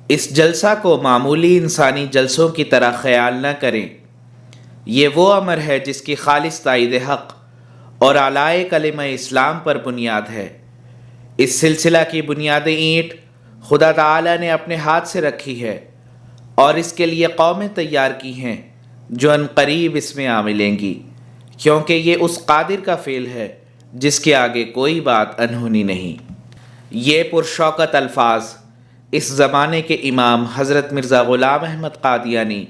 اس جلسہ کو معمولی انسانی جلسوں کی طرح خیال نہ کریں۔ یہ وہ امر ہے جس کی خالص تائید حق اور اعلی کلمہ اسلام پر بنیاد ہے۔ اس سلسلہ کی بنیاد اینٹ خدا تعالی نے اپنے ہاتھ سے رکھی ہے اور اس کے لیے قومیں تیار کی ہیں جو ان قریب اس میں آ ملیں گی، کیونکہ یہ اس قادر کا فعل ہے جس کے آگے کوئی بات انہونی نہیں۔ یہ پرشوکت الفاظ اس زمانے کے امام حضرت مرزا غلام احمد قادیانی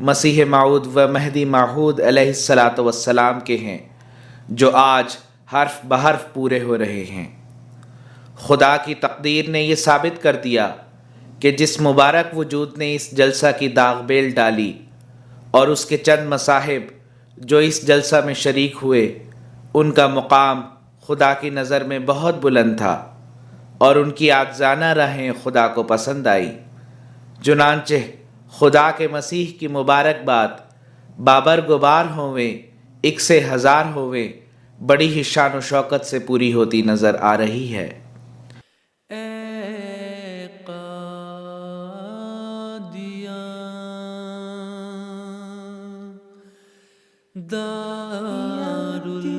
مسیح موعود و مہدی موعود علیہ الصلاۃ والسلام کے ہیں، جو آج حرف بحرف پورے ہو رہے ہیں۔ خدا کی تقدیر نے یہ ثابت کر دیا کہ جس مبارک وجود نے اس جلسہ کی داغ بیل ڈالی اور اس کے چند مصاحب جو اس جلسہ میں شریک ہوئے، ان کا مقام خدا کی نظر میں بہت بلند تھا اور ان کی عاجزانہ راہیں خدا کو پسند آئی۔ چنانچہ خدا کے مسیح کی مبارک بات بابر گبار ہوویں، ایک سے ہزار ہوویں، بڑی ہی شان و شوکت سے پوری ہوتی نظر آ رہی ہے۔ اے قادیان دار الامان،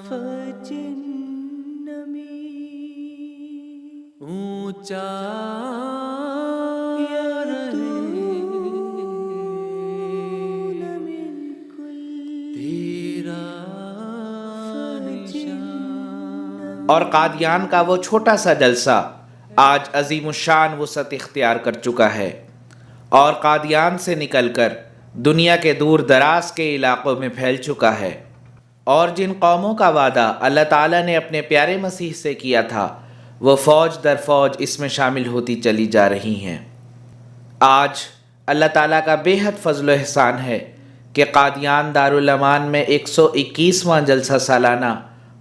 فجن میں اونچا اور قادیان کا وہ چھوٹا سا جلسہ آج عظیم الشان وسعت اختیار کر چکا ہے اور قادیان سے نکل کر دنیا کے دور دراز کے علاقوں میں پھیل چکا ہے، اور جن قوموں کا وعدہ اللہ تعالیٰ نے اپنے پیارے مسیح سے کیا تھا وہ فوج در فوج اس میں شامل ہوتی چلی جا رہی ہیں۔ آج اللہ تعالیٰ کا بے حد فضل و احسان ہے کہ قادیان دارالامان میں 121واں جلسہ سالانہ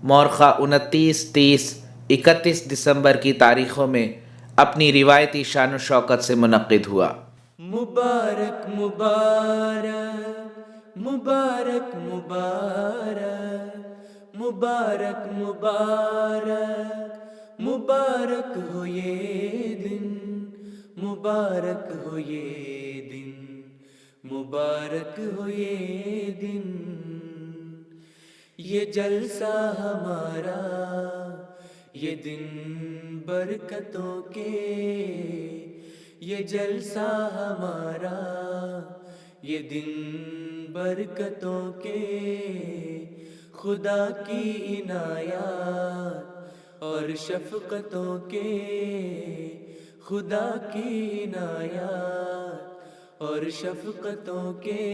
مورخہ 29، 30، 31 دسمبر کی تاریخوں میں اپنی روایتی شان و شوکت سے منعقد ہوا۔ مبارک مبارک مبارک مبارک مبارک مبارک مبارک ہو یہ دن، مبارک ہو یہ دن، مبارک ہو یہ دن۔ یہ جلسہ ہمارا، یہ دن برکتوں کے، یہ جلسہ ہمارا، یہ دن برکتوں کے، خدا کی عنایات اور شفقتوں کے، خدا کی عنایات اور شفقتوں کے۔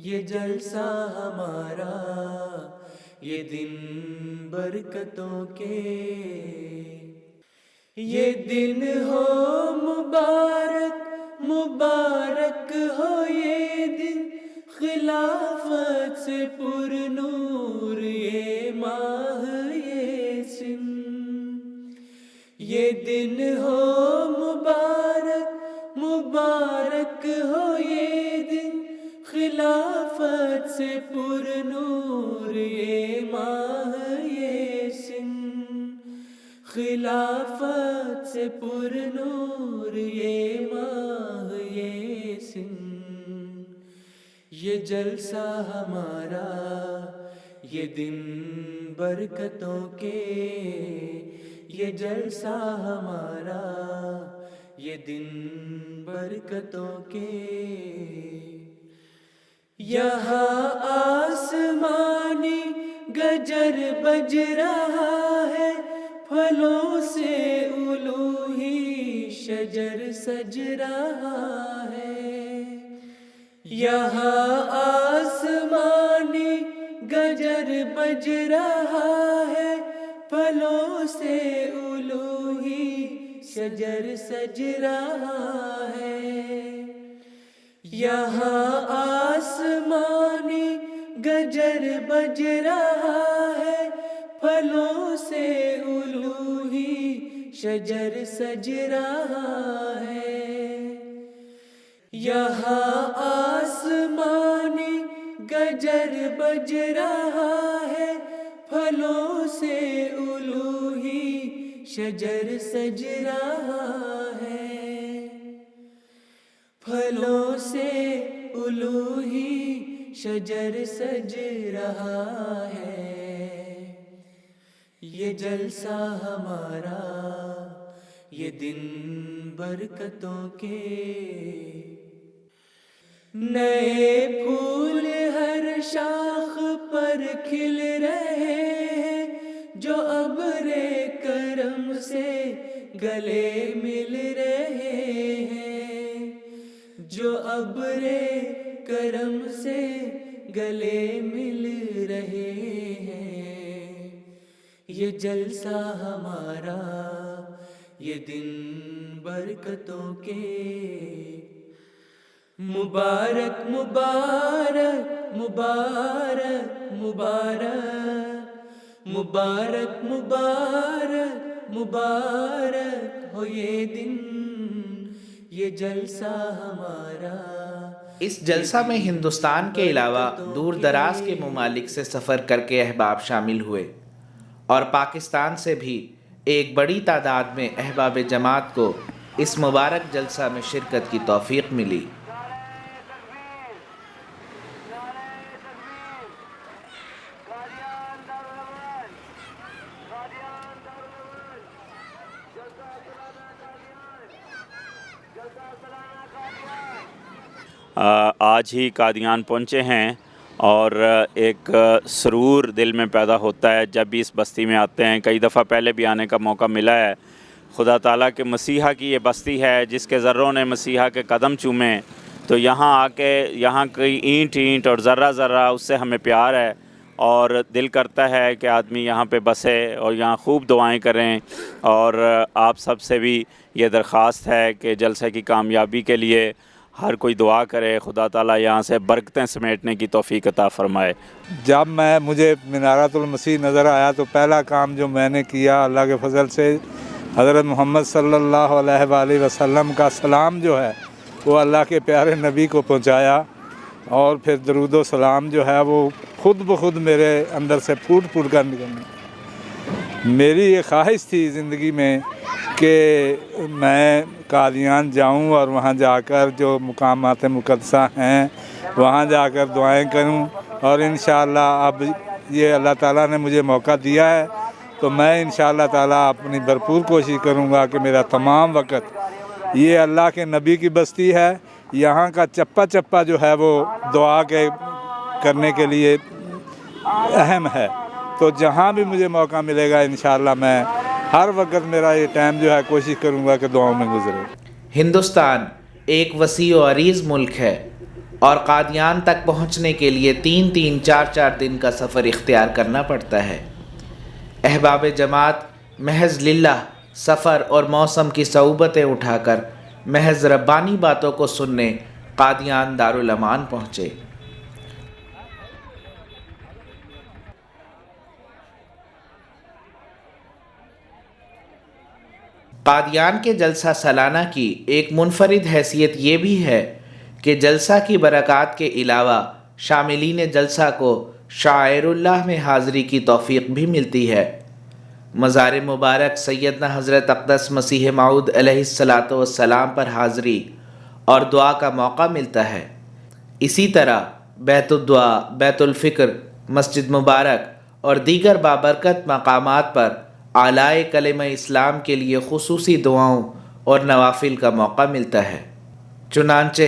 یہ جلسہ ہمارا، یہ دن برکتوں کے، یہ دن ہو مبارک، مبارک ہو یہ دن، خلافت سے پر نور یہ ماہ یہ سن۔ یہ دن ہو مبارک، مبارک ہو یہ دن، خلافت سے پر نور یہ ماہ یہ سن، خلافت سے پر نور یہ ماہ یہ سن۔ یہ جلسہ ہمارا، یہ دن برکتوں کے، یہ جلسہ ہمارا، یہ دن برکتوں کے۔ یہاں آسمانی گجر بج رہا ہے، پھلوں سے الوہی شجر سج رہا ہے۔ یہاں آسمانی گجر بج رہا ہے، پھلوں سے الوہی شجر سج رہا ہے۔ یہاں آسمانی گجر بج رہا ہے، پھلوں سے الوہی شجر سج رہا ہے۔ یہاں آسمانی گجر بج رہا ہے، پھلوں سے شجر سج رہا ہے، پھلوں سے الوہی شجر سج رہا ہے۔ یہ جلسہ ہمارا، یہ دن برکتوں کے، نئے پھول ہر شاخ پر کھل رہے ہیں، جو ابر کرم سے گلے مل رہے ہیں، جو ابر کرم سے گلے مل رہے ہیں۔ یہ جلسہ ہمارا، یہ دن برکتوں کے، مبارک مبارک مبارک مبارک مبارک مبارک مبارک ہو یہ دن، یہ جلسہ ہمارا۔ اس جلسہ میں ہندوستان کے علاوہ دور دراز کے ممالک سے سفر کر کے احباب شامل ہوئے، اور پاکستان سے بھی ایک بڑی تعداد میں احباب جماعت کو اس مبارک جلسہ میں شرکت کی توفیق ملی۔ آج ہی قادیان پہنچے ہیں، اور ایک سرور دل میں پیدا ہوتا ہے جب بھی اس بستی میں آتے ہیں۔ کئی دفعہ پہلے بھی آنے کا موقع ملا ہے۔ خدا تعالیٰ کے مسیحا کی یہ بستی ہے جس کے ذروں نے مسیحا کے قدم چومے، تو یہاں آ کے یہاں کی اینٹ اور ذرہ ذرہ اس سے ہمیں پیار ہے، اور دل کرتا ہے کہ آدمی یہاں پہ بسے اور یہاں خوب دعائیں کریں۔ اور آپ سب سے بھی یہ درخواست ہے کہ جلسے کی کامیابی کے لیے ہر کوئی دعا کرے، خدا تعالیٰ یہاں سے برکتیں سمیٹنے کی توفیق عطا فرمائے۔ جب مجھے منارۃ المسیح نظر آیا تو پہلا کام جو میں نے کیا، اللہ کے فضل سے حضرت محمد صلی اللہ علیہ وآلہ وسلم کا سلام جو ہے وہ اللہ کے پیارے نبی کو پہنچایا، اور پھر درود و سلام جو ہے وہ خود بخود میرے اندر سے پھوٹ کر نکلنے۔ میری یہ خواہش تھی زندگی میں کہ میں قادیان جاؤں اور وہاں جا کر جو مقامات مقدسہ ہیں وہاں جا کر دعائیں کروں، اور انشاءاللہ اب یہ اللہ تعالیٰ نے مجھے موقع دیا ہے تو میں انشاءاللہ تعالیٰ اپنی بھرپور کوشش کروں گا کہ میرا تمام وقت، یہ اللہ کے نبی کی بستی ہے، یہاں کا چپا چپا جو ہے وہ دعا کے کرنے کے لیے اہم ہے، تو جہاں بھی مجھے موقع ملے گا انشاءاللہ میں ہر وقت میرا یہ ٹائم جو ہے کوشش کروں گا کہ دعاؤں میں گزرے۔ ہندوستان ایک وسیع و عریض ملک ہے، اور قادیان تک پہنچنے کے لیے 3 4 دن کا سفر اختیار کرنا پڑتا ہے۔ احباب جماعت محض للہ سفر اور موسم کی صعوبتیں اٹھا کر محض ربانی باتوں کو سننے قادیان دارالامان پہنچے۔ قادیان کے جلسہ سالانہ کی ایک منفرد حیثیت یہ بھی ہے کہ جلسہ کی برکات کے علاوہ شاملین جلسہ کو شعائر اللہ میں حاضری کی توفیق بھی ملتی ہے۔ مزار مبارک سیدنا حضرت اقدس مسیح موعود علیہ السلام پر حاضری اور دعا کا موقع ملتا ہے۔ اسی طرح بیت الدعا، بیت الفکر، مسجد مبارک اور دیگر بابرکت مقامات پر اعلیٰ کلمہ اسلام کے لیے خصوصی دعاؤں اور نوافل کا موقع ملتا ہے۔ چنانچہ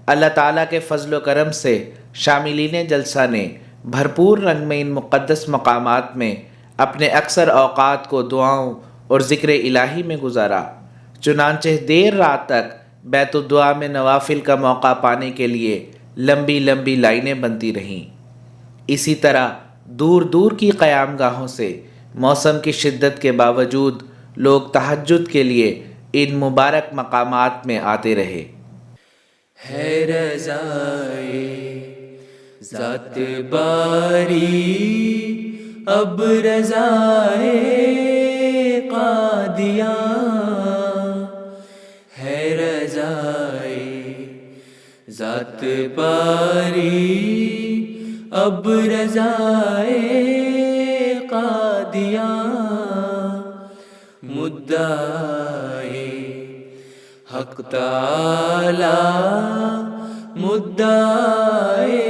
اللہ تعالیٰ کے فضل و کرم سے شاملین جلسہ نے بھرپور رنگ میں ان مقدس مقامات میں اپنے اکثر اوقات کو دعاؤں اور ذکر الہی میں گزارا۔ چنانچہ دیر رات تک بیت الدعا میں نوافل کا موقع پانے کے لیے لمبی لمبی لائنیں بنتی رہیں۔ اسی طرح دور دور کی قیام گاہوں سے موسم کی شدت کے باوجود لوگ تہجد کے لیے ان مبارک مقامات میں آتے رہے۔ ہے رضائے ذات باری اب رضائے قادیاں، ہے رضائے ذات باری اب رضائے قادیاں، مدت رضائے حق تعالی مدعائے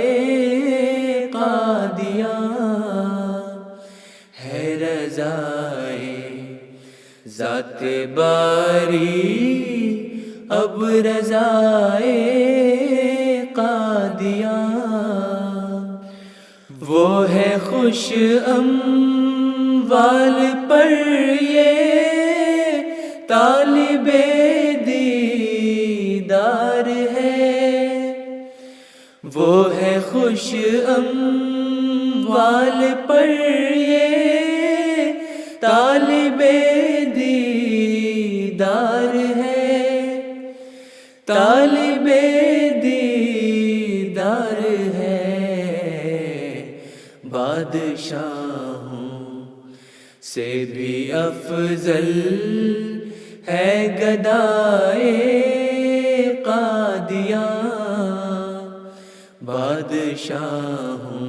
قادیان ہے رضائے ذات باری اب رضائے قادیان وہ ہے خوش اموال پر یہ طالب دیدار ہے وہ ہے خوش اموال پر یہ طالب دیدار ہے طالب دیدار ہے بادشاہوں سے بھی افضل ہے گدائے قادیان بادشاہوں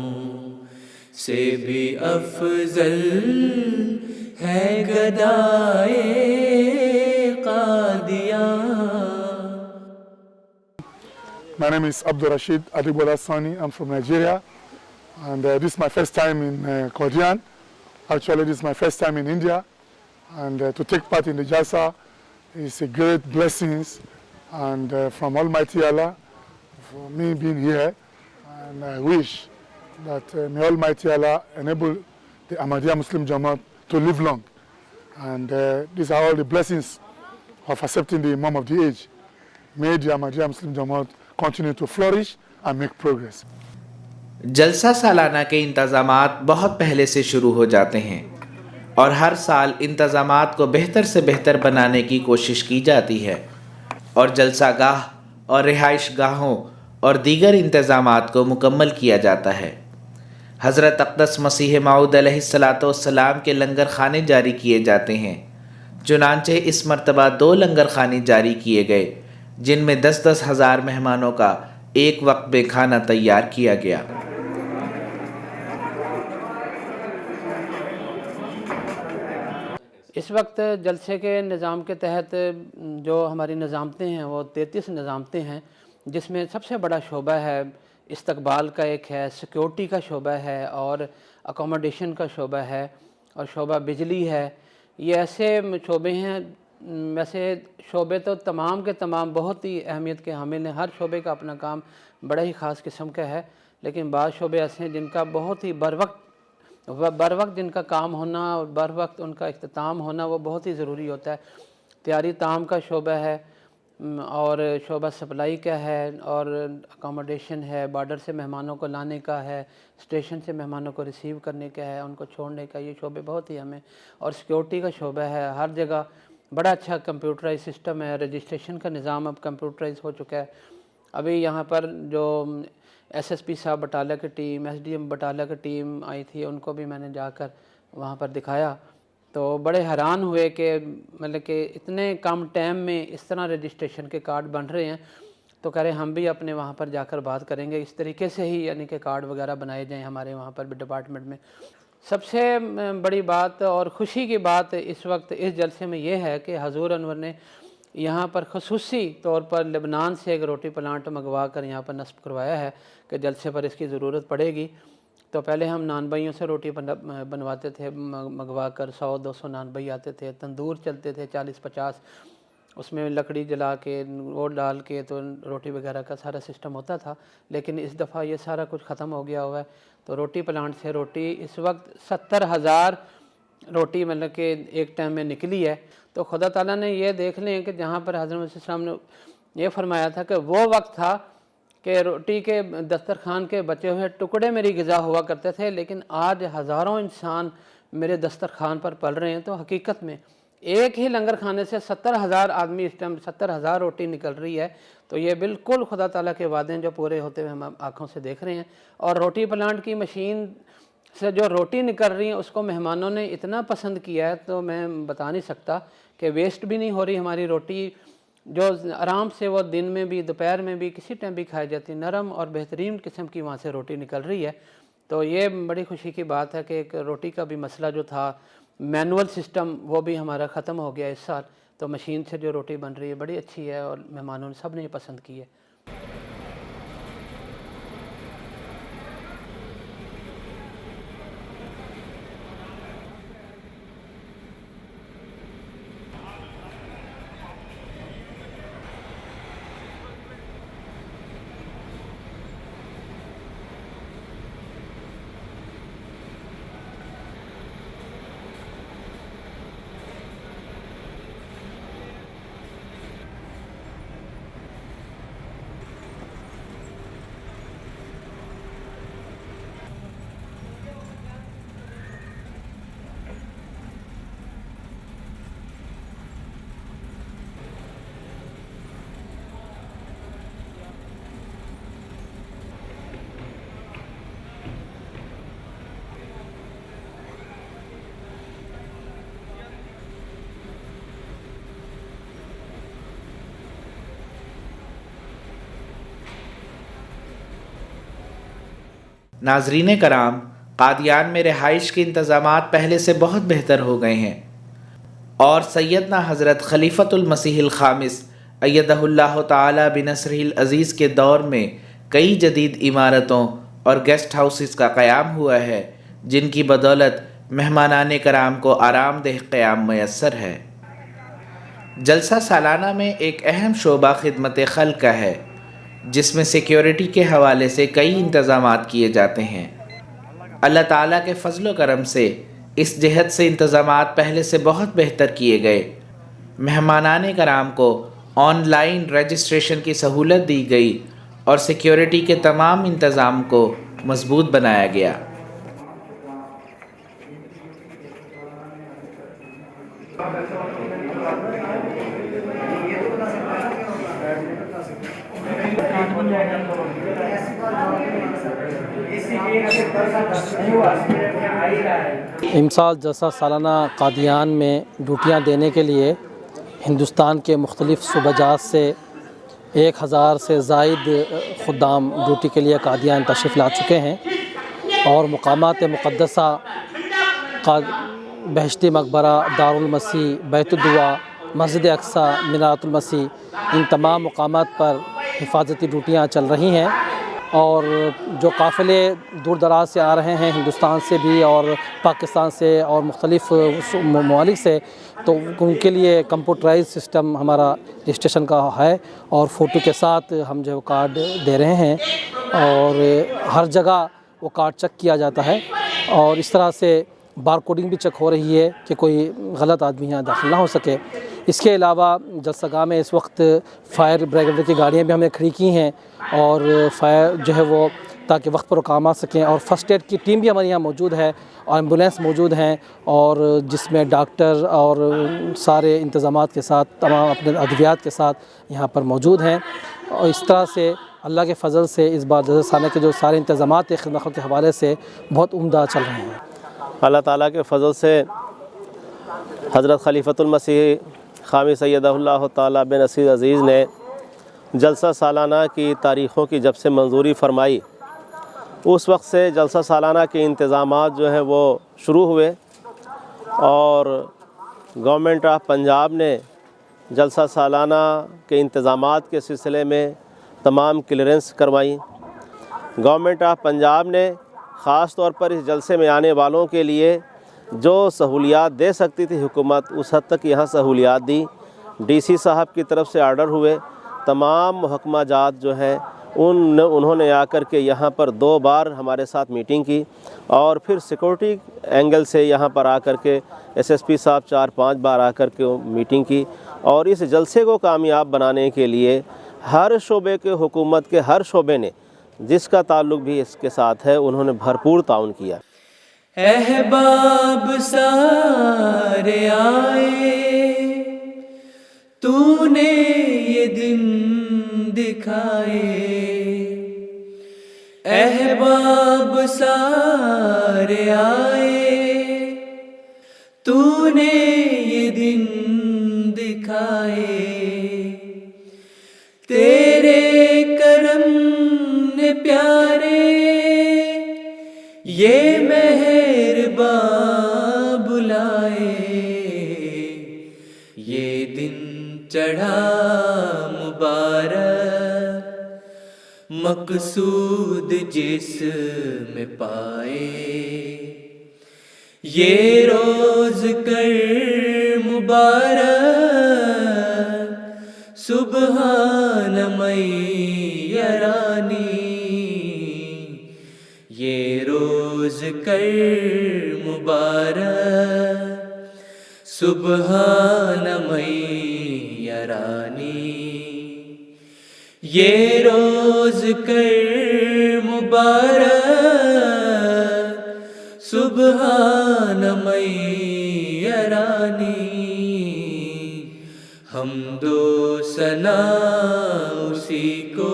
سے بھی افضل ہے گدائے Qadian. My name is Abdul Rashid Adibola Sani. I'm from Nigeria, and this is my first time in Qadian. Actually, this is my first time in India, and to take part in the Jalsa is a great blessing, and from Almighty Allah for me being here, and I wish that may Almighty Allah enable the Ahmadiyya Muslim Jamaat to live long, and these are all the blessings of accepting the Imam of the age. May the Ahmadiyya Muslim Jamaat continue to flourish and make progress. جلسہ سالانہ کے انتظامات بہت پہلے سے شروع ہو جاتے ہیں اور ہر سال انتظامات کو بہتر سے بہتر بنانے کی کوشش کی جاتی ہے اور جلسہ گاہ اور رہائش گاہوں اور دیگر انتظامات کو مکمل کیا جاتا ہے. حضرت اقدس مسیح موعود علیہ الصلاۃ والسلام کے لنگر خانے جاری کیے جاتے ہیں. چنانچہ اس مرتبہ 2 لنگر خانے جاری کیے گئے جن میں 10-10 ہزار مہمانوں کا ایک وقت میں کھانا تیار کیا گیا. اس وقت جلسے کے نظام کے تحت جو ہماری نظامتیں ہیں وہ 33 نظامتیں ہیں، جس میں سب سے بڑا شعبہ ہے استقبال کا، ایک ہے سیکیورٹی کا شعبہ ہے، اور اکوموڈیشن کا شعبہ ہے، اور شعبہ بجلی ہے. یہ ایسے شعبے ہیں، ویسے شعبے تو تمام کے تمام بہت ہی اہمیت کے حامل ہیں، ہر شعبے کا اپنا کام بڑا ہی خاص قسم کا ہے، لیکن بعض شعبے ایسے ہیں جن کا بہت ہی بر وقت جن کا کام ہونا اور بر وقت ان کا اختتام ہونا وہ بہت ہی ضروری ہوتا ہے. تیاری طعام کا شعبہ ہے، اور شعبہ سپلائی کا ہے، اور اکوموڈیشن ہے، بارڈر سے مہمانوں کو لانے کا ہے، اسٹیشن سے مہمانوں کو ریسیو کرنے کا ہے، ان کو چھوڑنے کا، یہ شعبے بہت ہی ہمیں. اور سیکیورٹی کا شعبہ ہے، ہر جگہ بڑا اچھا کمپیوٹرائز سسٹم ہے، رجسٹریشن کا نظام اب کمپیوٹرائز ہو چکا ہے. ابھی یہاں پر جو ایس پی صاحب بٹالہ کی ٹیم، SDM بٹالہ کی ٹیم آئی تھی، ان کو بھی میں نے جا کر وہاں پر دکھایا تو بڑے حیران ہوئے کہ مطلب کہ اتنے کم ٹائم میں اس طرح رجسٹریشن کے کارڈ بن رہے ہیں. تو کہہ رہے ہم بھی اپنے وہاں پر جا کر بات کریں گے، اس طریقے سے ہی یعنی کہ کارڈ وغیرہ بنائے جائیں ہمارے وہاں پر بھی ڈپارٹمنٹ میں. سب سے بڑی بات اور خوشی کی بات اس وقت اس جلسے میں یہ ہے کہ حضور انور نے یہاں پر خصوصی طور پر لبنان سے ایک روٹی پلانٹ منگوا کر یہاں پر نصب کروایا ہے کہ جلسے پر اس کی ضرورت پڑے گی. تو پہلے ہم نان بھائیوں سے روٹی بنواتے تھے منگوا کر، 100-200 نان بھائی آتے تھے، تندور چلتے تھے 40-50، اس میں لکڑی جلا کے وہ ڈال کے تو روٹی وغیرہ کا سارا سسٹم ہوتا تھا. لیکن اس دفعہ یہ سارا کچھ ختم ہو گیا ہوا ہے. تو روٹی پلانٹ سے روٹی اس وقت 70,000 روٹی مطلب کہ ایک ٹائم میں نکلی ہے. تو خدا تعالیٰ نے یہ دیکھ لیں کہ جہاں پر حضرت صلی اللہ علیہ وسلم نے یہ فرمایا تھا کہ وہ وقت تھا کہ روٹی کے دسترخوان کے بچے ہوئے ٹکڑے میری غذا ہوا کرتے تھے، لیکن آج ہزاروں انسان میرے دسترخوان پر پل رہے ہیں. تو حقیقت میں ایک ہی لنگر خانے سے 70,000 آدمی اس ٹائم 70,000 روٹی نکل رہی ہے. تو یہ بالکل خدا تعالیٰ کے وعدے جو پورے ہوتے ہوئے ہم آنکھوں سے دیکھ رہے ہیں. اور روٹی پلانٹ کی مشین سے جو روٹی نکل رہی ہیں اس کو مہمانوں نے اتنا پسند کیا ہے تو میں بتا نہیں سکتا کہ ویسٹ بھی نہیں ہو رہی ہماری روٹی، جو آرام سے وہ دن میں بھی دوپہر میں بھی کسی ٹائم بھی کھائی جاتی، نرم اور بہترین قسم کی وہاں سے روٹی نکل رہی ہے. تو یہ بڑی خوشی کی بات ہے کہ ایک روٹی کا بھی مسئلہ جو تھا مینول سسٹم وہ بھی ہمارا ختم ہو گیا اس سال، تو مشین سے جو روٹی بن رہی ہے بڑی اچھی ہے اور مہمانوں نے سب نے یہ پسند کی ہے۔ ناظرین کرام، قادیان میں رہائش کے انتظامات پہلے سے بہت بہتر ہو گئے ہیں، اور سیدنا حضرت خلیفۃ المسیح الخامس ایدہ اللہ تعالی بنصرہ العزیز کے دور میں کئی جدید عمارتوں اور گیسٹ ہاؤسز کا قیام ہوا ہے، جن کی بدولت مہمانان کرام کو آرام دہ قیام میسر ہے۔ جلسہ سالانہ میں ایک اہم شعبہ خدمت خلق کا ہے، جس میں سیکیورٹی کے حوالے سے کئی انتظامات کیے جاتے ہیں۔ اللہ تعالیٰ کے فضل و کرم سے اس جہت سے انتظامات پہلے سے بہت بہتر کیے گئے۔ مہمانان کرام کو آن لائن رجسٹریشن کی سہولت دی گئی اور سیکیورٹی کے تمام انتظام کو مضبوط بنایا گیا۔ امسال جلسہ سالانہ قادیان میں ڈیوٹیاں دینے کے لیے ہندوستان کے مختلف صوبہ جات سے 1000 سے زائد خدام ڈیوٹی کے لیے قادیان تشریف لا چکے ہیں، اور مقامات مقدسہ بہشتی مقبرہ، دارالمسیح، بیت الدعا، مسجد اقصیٰ، مینارۃ المسیح، ان تمام مقامات پر حفاظتی ڈیوٹیاں چل رہی ہیں، اور جو قافلے دور دراز سے آ رہے ہیں، ہندوستان سے بھی اور پاکستان سے اور مختلف ممالک سے، تو ان کے لیے کمپیوٹرائز سسٹم ہمارا رجسٹریشن کا ہے، اور فوٹو کے ساتھ ہم جو کارڈ دے رہے ہیں، اور ہر جگہ وہ کارڈ چیک کیا جاتا ہے، اور اس طرح سے بار کوڈنگ بھی چیک ہو رہی ہے کہ کوئی غلط آدمی یہاں داخل نہ ہو سکے۔ اس کے علاوہ جلسہ گاہ میں اس وقت فائر بریگیڈ کی گاڑیاں بھی ہم نے کھڑی کی ہیں، اور فائر جو ہے وہ تاکہ وقت پر کام آ سکیں، اور فرسٹ ایڈ کی ٹیم بھی ہمارے یہاں موجود ہے، اور ایمبولینس موجود ہیں، اور جس میں ڈاکٹر اور سارے انتظامات کے ساتھ تمام اپنے ادویات کے ساتھ یہاں پر موجود ہیں، اور اس طرح سے اللہ کے فضل سے اس بار جلسہ سالانہ کے جو سارے انتظامات خدمت کے حوالے سے بہت عمدہ چل رہے ہیں۔ اللہ تعالیٰ کے فضل سے حضرت خلیفۃ المسیح خامس سیدہ اللہ تعالیٰ بنصرہ العزیز نے جلسہ سالانہ کی تاریخوں کی جب سے منظوری فرمائی، اس وقت سے جلسہ سالانہ کے انتظامات جو ہیں وہ شروع ہوئے، اور گورنمنٹ آف پنجاب نے جلسہ سالانہ کے انتظامات کے سلسلے میں تمام کلیئرنس کروائی۔ گورنمنٹ آف پنجاب نے خاص طور پر اس جلسے میں آنے والوں کے لیے جو سہولیات دے سکتی تھی حکومت، اس حد تک یہاں سہولیات دی۔ ڈی سی صاحب کی طرف سے آرڈر ہوئے، تمام محکمہ جات جو ہیں انہوں نے آ کر کے یہاں پر 2 بار ہمارے ساتھ میٹنگ کی، اور پھر سیکورٹی اینگل سے یہاں پر آ کر کے ایس ایس پی صاحب 4-5 بار آ کر کے میٹنگ کی، اور اس جلسے کو کامیاب بنانے کے لیے ہر شعبے کے حکومت کے ہر شعبے نے جس کا تعلق بھی اس کے ساتھ ہے انہوں نے بھرپور تعاون کیا۔ احباب سارے آئے، تو نے یہ دن دکھائے، احباب سارے آئے، تو نے یہ دن دکھائے، تیرے کرم نے پیارے یہ مہرباں بلائے، مقصود جس میں پائے، یہ روز کر مبارک سبحان میرانی، یہ روز کر مبارک سبحان میرانی، یہ روز کر مبارک سبحان میرانی، حمد و ثنا اسی کو۔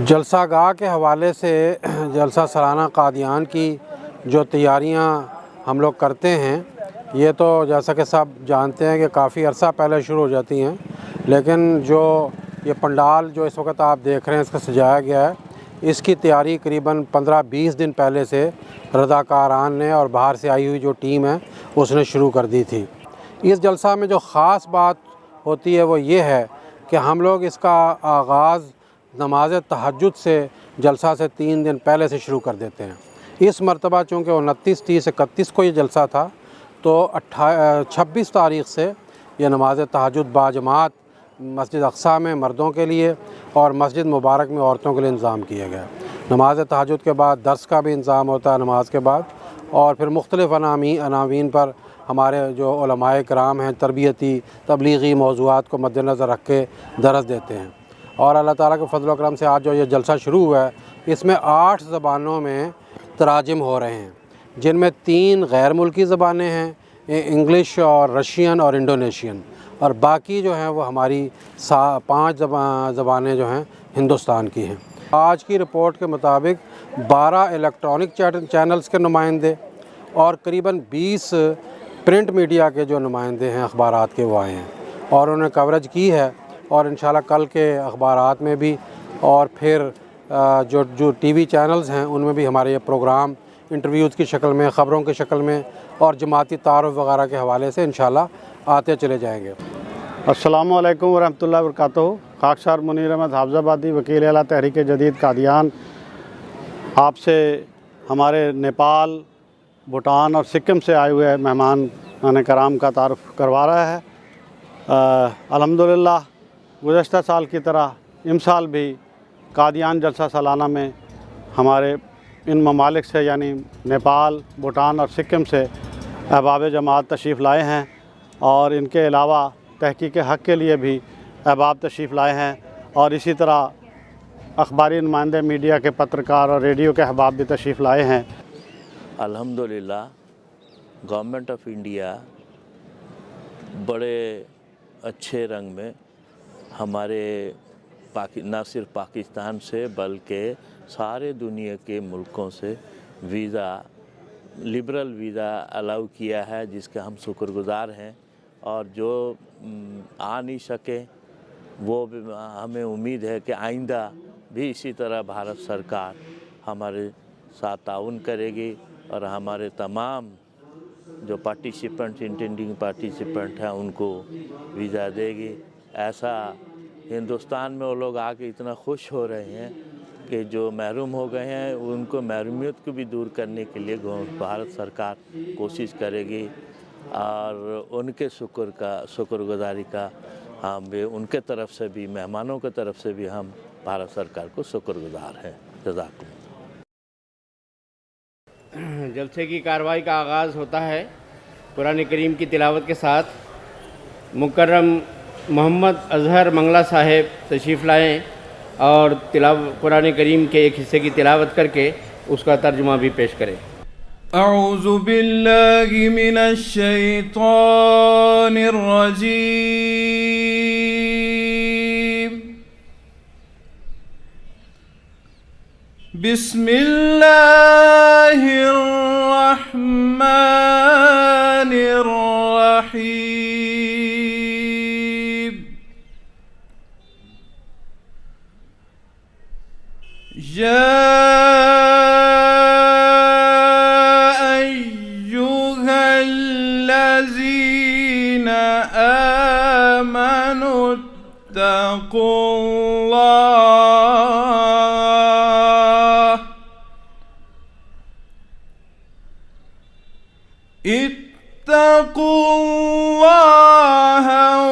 جلسہ گاہ کے حوالے سے جلسہ سالانہ قادیان کی جو تیاریاں ہم لوگ کرتے ہیں، یہ تو جیسا کہ سب جانتے ہیں کہ کافی عرصہ پہلے شروع ہو جاتی ہیں، لیکن جو یہ پنڈال جو اس وقت آپ دیکھ رہے ہیں اس کا سجایا گیا ہے، اس کی تیاری قریباً 15-20 دن پہلے سے رضاکاران نے اور باہر سے آئی ہوئی جو ٹیم ہے اس نے شروع کر دی تھی۔ اس جلسہ میں جو خاص بات ہوتی ہے وہ یہ ہے کہ ہم لوگ اس کا آغاز نماز تہجد سے جلسہ سے 3 دن پہلے سے شروع کر دیتے ہیں۔ اس مرتبہ چونکہ 29, 30, 31 کو یہ جلسہ تھا، تو 26 تاریخ سے یہ نماز تہجد باجماعت مسجد اقصیٰ میں مردوں کے لیے اور مسجد مبارک میں عورتوں کے لیے انتظام کیا گیا۔ نماز تہجد کے بعد درس کا بھی انتظام ہوتا ہے نماز کے بعد، اور پھر مختلف عناوین پر ہمارے جو علماء کرام ہیں تربیتی تبلیغی موضوعات کو مد نظر رکھ کے درس دیتے ہیں۔ اور اللہ تعالیٰ کے فضل و کرم سے آج جو یہ جلسہ شروع ہوا ہے اس میں 8 زبانوں میں تراجم ہو رہے ہیں، جن میں 3 غیر ملکی زبانیں ہیں، انگلش اور رشین اور انڈونیشین، اور باقی جو ہیں وہ ہماری 5 زبانیں جو ہیں ہندوستان کی ہیں۔ آج کی رپورٹ کے مطابق 12 الیکٹرانک چینلز کے نمائندے اور قریباً 20 پرنٹ میڈیا کے جو نمائندے ہیں اخبارات کے وہ آئے ہیں اور انہوں نے کوریج کی ہے، اور انشاءاللہ کل کے اخبارات میں بھی اور پھر جو ٹی وی چینلز ہیں ان میں بھی ہمارے یہ پروگرام انٹرویوز کی شکل میں، خبروں کی شکل میں اور جماعتی تعارف وغیرہ کے حوالے سے انشاءاللہ آتے چلے جائیں گے۔ السلام علیکم ورحمۃ اللہ وبرکاتہ۔ خاکسار منیر احمد حافظ آبادی، وکیل اعلیٰ تحریک جدید قادیان، آپ سے ہمارے نیپال، بھوٹان اور سکم سے آئے ہوئے مہمان کرام کا تعارف کروا رہا ہے۔ الحمدللہ گزشتہ سال کی طرح اس سال بھی قادیان جلسہ سالانہ میں ہمارے ان ممالک سے یعنی نیپال، بھوٹان اور سکم سے احباب جماعت تشریف لائے ہیں، اور ان کے علاوہ تحقیق حق کے لیے بھی احباب تشریف لائے ہیں، اور اسی طرح اخباری نمائندے، میڈیا کے پترکار اور ریڈیو کے احباب بھی تشریف لائے ہیں۔ الحمدللہ گورنمنٹ آف انڈیا بڑے اچھے رنگ میں ہمارے نہ صرف پاکستان سے بلکہ سارے دنیا کے ملکوں سے ویزا، لبرل ویزا الاؤ کیا ہے، جس کے ہم شکر گزار ہیں، اور جو آ نہیں سکے وہ بھی ہمیں امید ہے کہ آئندہ بھی اسی طرح بھارت سرکار ہمارے ساتھ تعاون کرے گی اور ہمارے تمام جو پارٹیسپینٹ انٹینڈنگ پارٹیسپینٹ ہیں ان کو ویزا دے گی۔ ایسا ہندوستان میں وہ لوگ آ کے اتنا خوش ہو رہے ہیں کہ جو محروم ہو گئے ہیں ان کو محرومیت کو بھی دور کرنے کے لیے بھارت سرکار کوشش کرے گی، اور ان کے شکر گزاری کا ہم بھی ان کے طرف سے بھی، مہمانوں کے طرف سے بھی ہم بھارت سرکار کو شکر گزار ہیں۔ جزاکم۔ جلسے کی کارروائی کا آغاز ہوتا ہے قرآن کریم کی تلاوت کے ساتھ۔ مکرم محمد اظہر منگلہ صاحب تشریف لائیں اور قرآن کریم کے ایک حصے کی تلاوت کر کے اس کا ترجمہ بھی پیش کریں۔ اعوذ باللہ من الشیطان الرجیم، بسم اللہ الرحمن الرحیم، یا ایہا الذین آمنوا واتقوا الله اتقوا الله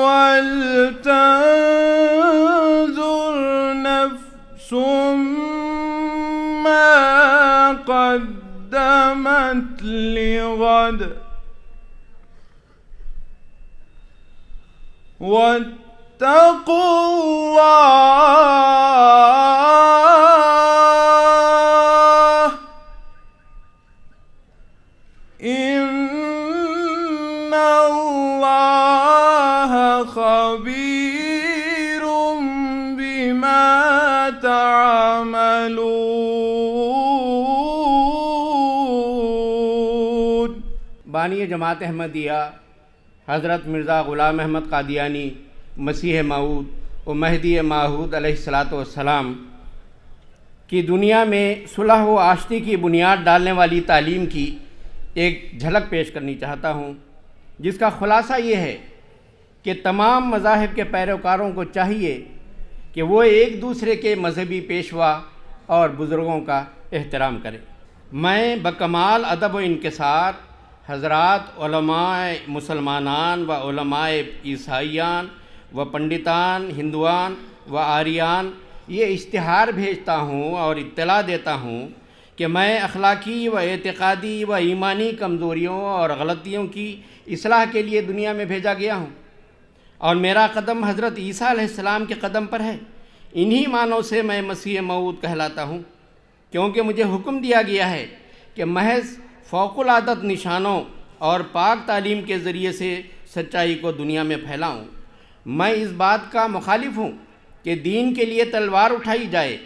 ولتنظر نفس ما قدمت لغد واتقوا الله إن الله خبير بما تعملون. بانی جماعت احمدیہ حضرت مرزا غلام احمد قادیانی مسیح موعود و مہدی موعود علیہ السلام کی دنیا میں صلح و آشتی کی بنیاد ڈالنے والی تعلیم کی ایک جھلک پیش کرنی چاہتا ہوں، جس کا خلاصہ یہ ہے کہ تمام مذاہب کے پیروکاروں کو چاہیے کہ وہ ایک دوسرے کے مذہبی پیشوا اور بزرگوں کا احترام کریں. میں بکمال ادب و انکسار حضرات علماء مسلمانان و علماء عیسائیان و پنڈتان ہندوان و آریان یہ اشتہار بھیجتا ہوں اور اطلاع دیتا ہوں کہ میں اخلاقی و اعتقادی و ایمانی کمزوریوں اور غلطیوں کی اصلاح کے لیے دنیا میں بھیجا گیا ہوں، اور میرا قدم حضرت عیسیٰ علیہ السلام کے قدم پر ہے. انہی معنوں سے میں مسیح موعود کہلاتا ہوں، کیونکہ مجھے حکم دیا گیا ہے کہ محض فوق العادت نشانوں اور پاک تعلیم کے ذریعے سے سچائی کو دنیا میں پھیلاؤں. میں اس بات کا مخالف ہوں کہ دین کے لیے تلوار اٹھائی جائے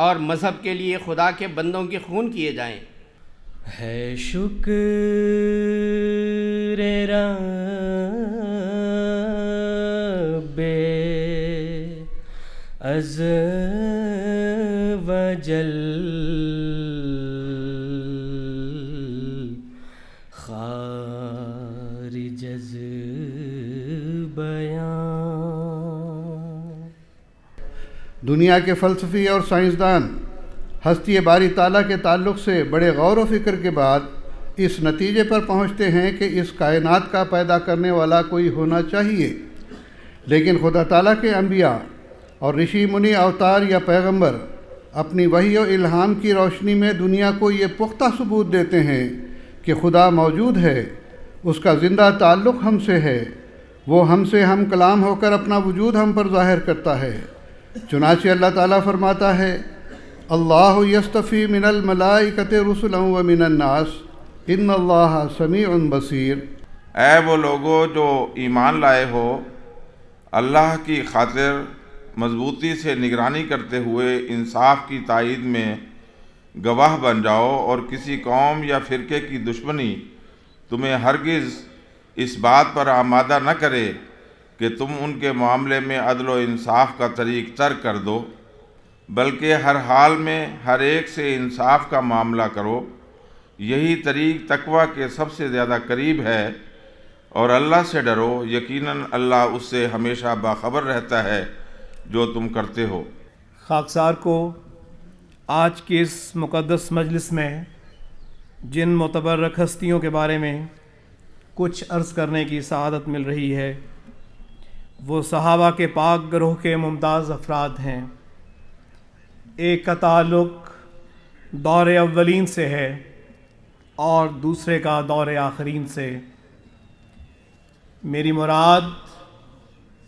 اور مذہب کے لیے خدا کے بندوں کے خون کیے جائیں. ہے شکر رب عز و جل خارج از بیان. دنیا کے فلسفی اور سائنسدان ہستی باری تعالیٰ کے تعلق سے بڑے غور و فکر کے بعد اس نتیجے پر پہنچتے ہیں کہ اس کائنات کا پیدا کرنے والا کوئی ہونا چاہیے، لیکن خدا تعالیٰ کے انبیاء اور رشی منی اوتار یا پیغمبر اپنی وحی و الہام کی روشنی میں دنیا کو یہ پختہ ثبوت دیتے ہیں کہ خدا موجود ہے، اس کا زندہ تعلق ہم سے ہے، وہ ہم سے ہم کلام ہو کر اپنا وجود ہم پر ظاہر کرتا ہے. چنانچہ اللہ تعالیٰ فرماتا ہے اللہ یستفی من الملائکۃ رسلا ومن الناس ان اللہ سمیع بصیر. اے وہ لوگوں جو ایمان لائے ہو، اللہ کی خاطر مضبوطی سے نگرانی کرتے ہوئے انصاف کی تائید میں گواہ بن جاؤ، اور کسی قوم یا فرقے کی دشمنی تمہیں ہرگز اس بات پر آمادہ نہ کرے کہ تم ان کے معاملے میں عدل و انصاف کا طریق ترک کر دو، بلکہ ہر حال میں ہر ایک سے انصاف کا معاملہ کرو. یہی طریق تقویٰ کے سب سے زیادہ قریب ہے، اور اللہ سے ڈرو، یقیناً اللہ اس سے ہمیشہ باخبر رہتا ہے جو تم کرتے ہو. خاکسار کو آج کی اس مقدس مجلس میں جن متبرک ہستیوں کے بارے میں کچھ عرض کرنے کی سعادت مل رہی ہے، وہ صحابہ کے پاک گروہ کے ممتاز افراد ہیں. ایک کا تعلق دور اولین سے ہے اور دوسرے کا دور آخرین سے. میری مراد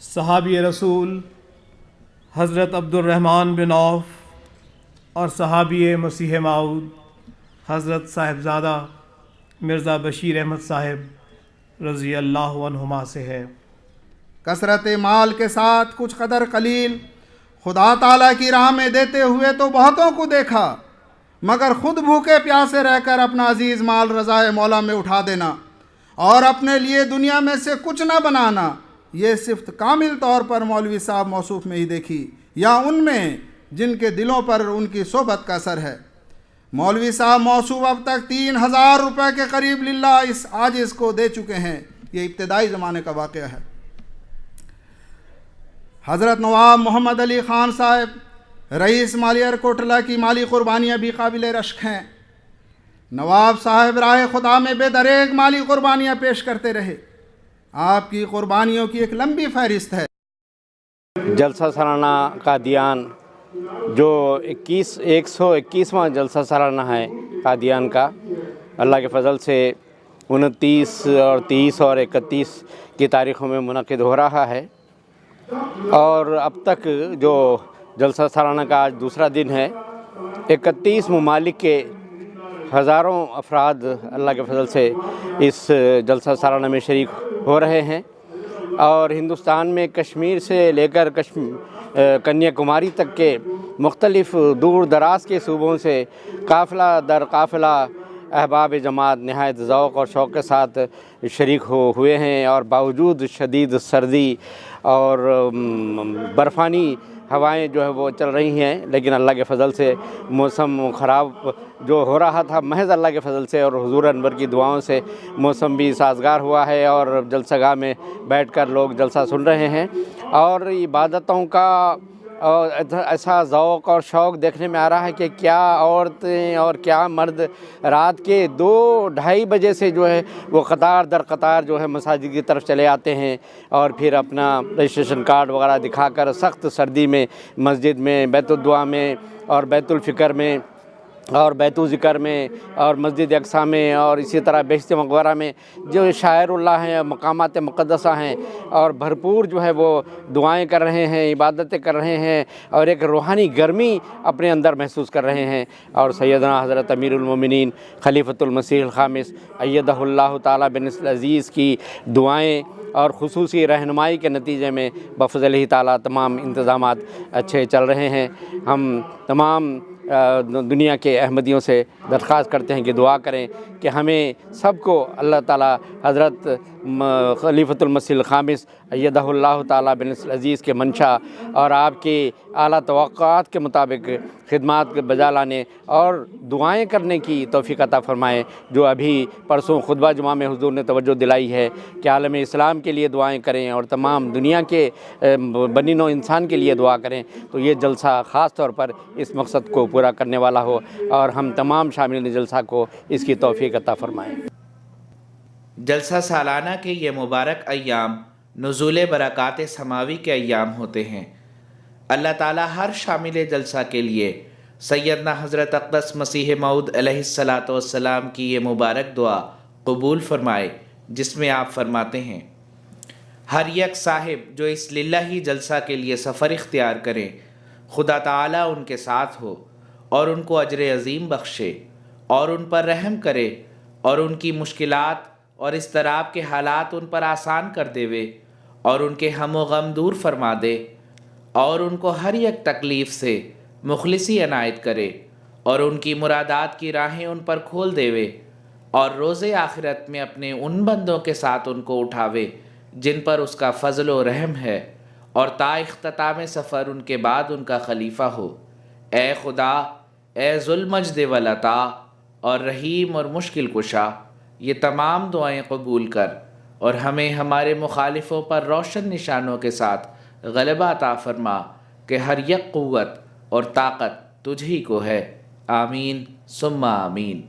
صحابی رسول حضرت عبد الرحمن بن عوف اور صحابی مسیح موعود حضرت صاحبزادہ مرزا بشیر احمد صاحب رضی اللہ عنہما سے ہے. کثرت مال کے ساتھ کچھ قدر قلیل خدا تعالیٰ کی راہ میں دیتے ہوئے تو بہتوں کو دیکھا، مگر خود بھوکے پیاسے رہ کر اپنا عزیز مال رضائے مولا میں اٹھا دینا اور اپنے لیے دنیا میں سے کچھ نہ بنانا، یہ صفت کامل طور پر مولوی صاحب موصوف میں ہی دیکھی، یا ان میں جن کے دلوں پر ان کی صحبت کا اثر ہے. مولوی صاحب موصوف اب تک 3000 روپے کے قریب للہ اس عاجز کو دے چکے ہیں. یہ ابتدائی زمانے کا واقعہ ہے. حضرت نواب محمد علی خان صاحب رئیس مالیہ کوٹلہ کی مالی قربانیاں بھی قابل رشک ہیں۔ نواب صاحب راہ خدا میں بے دریغ مالی قربانیاں پیش کرتے رہے۔ آپ کی قربانیوں کی ایک لمبی فہرست ہے۔ جلسہ سالانہ قادیان جو 121واں جلسہ سالانہ ہے قادیان کا، اللہ کے فضل سے 29 اور 30 اور 31 کی تاریخوں میں منعقد ہو رہا ہے، اور اب تک جو جلسہ سالانہ کا آج دوسرا دن ہے، 31 ممالک کے ہزاروں افراد اللہ کے فضل سے اس جلسہ سالانہ میں شریک ہو رہے ہیں، اور ہندوستان میں کشمیر سے لے کر کنیا کماری تک کے مختلف دور دراز کے صوبوں سے قافلہ در قافلہ احباب جماعت نہایت ذوق اور شوق کے ساتھ شریک ہوئے ہیں، اور باوجود شدید سردی اور برفانی ہوائیں جو ہے وہ چل رہی ہیں، لیکن اللہ کے فضل سے موسم خراب جو ہو رہا تھا محض اللہ کے فضل سے اور حضور انور کی دعاؤں سے موسم بھی سازگار ہوا ہے، اور جلسہ گاہ میں بیٹھ کر لوگ جلسہ سن رہے ہیں، اور عبادتوں کا ایسا ذوق اور شوق دیکھنے میں آ رہا ہے کہ کیا عورتیں اور کیا مرد رات کے 2-2:30 بجے سے جو ہے وہ قطار در قطار جو ہے مساجد کی طرف چلے آتے ہیں، اور پھر اپنا رجسٹریشن کارڈ وغیرہ دکھا کر سخت سردی میں مسجد میں بیت الدعا میں اور بیت الفکر میں اور بیت الذکر میں اور مسجد اقصیٰ میں اور اسی طرح بہشت مقبرہ میں جو شاعر اللہ ہیں، مقامات مقدسہ ہیں، اور بھرپور جو ہے وہ دعائیں کر رہے ہیں، عبادتیں کر رہے ہیں، اور ایک روحانی گرمی اپنے اندر محسوس کر رہے ہیں، اور سیدنا حضرت امیر المومنین خلیفۃ المسیح الخامس ایدہ اللہ تعالیٰ بنصر العزیز کی دعائیں اور خصوصی رہنمائی کے نتیجے میں بفضل ہی تعالیٰ تمام انتظامات اچھے چل رہے ہیں۔ ہم تمام دنیا کے احمدیوں سے درخواست کرتے ہیں کہ دعا کریں کہ ہمیں سب کو اللہ تعالیٰ حضرت خلیفۃ المسیح الخامس ایدہ اللہ تعالیٰ بنصر العزیز کے منشا اور آپ کی اعلیٰ توقعات کے مطابق خدمات بجا لانے اور دعائیں کرنے کی توفیق عطا فرمائے، جو ابھی پرسوں خطبہ جمعہ میں حضور نے توجہ دلائی ہے کہ عالم اسلام کے لیے دعائیں کریں اور تمام دنیا کے بنی نوع انسان کے لیے دعا کریں، تو یہ جلسہ خاص طور پر اس مقصد کو پورا کرنے والا ہو، اور ہم تمام شاملین جلسہ کو اس کی توفیق عطا فرمائیں۔ جلسہ سالانہ کے یہ مبارک ایام نزول برکات سماوی کے ایام ہوتے ہیں۔ اللہ تعالیٰ ہر شامل جلسہ کے لیے سیدنا حضرت اقدس مسیح موعود علیہ السلام کی یہ مبارک دعا قبول فرمائے، جس میں آپ فرماتے ہیں: ہر یک صاحب جو اس للہی جلسہ کے لیے سفر اختیار کریں، خدا تعالیٰ ان کے ساتھ ہو اور ان کو اجر عظیم بخشے اور ان پر رحم کرے اور ان کی مشکلات اور اضطراب کے حالات ان پر آسان کر دیوے اور ان کے ہم و غم دور فرما دے اور ان کو ہر یک تکلیف سے مخلصی عنایت کرے اور ان کی مرادات کی راہیں ان پر کھول دیوے اور روز آخرت میں اپنے ان بندوں کے ساتھ ان کو اٹھاوے جن پر اس کا فضل و رحم ہے اور تا اختتام سفر ان کے بعد ان کا خلیفہ ہو۔ اے خدا، اے ذوالمجد والعطا اور رحیم اور مشکل کشا، یہ تمام دعائیں قبول کر اور ہمیں ہمارے مخالفوں پر روشن نشانوں کے ساتھ غلبہ عطا فرما کہ ہر یک قوت اور طاقت تجھ ہی کو ہے۔ آمین ثم آمین۔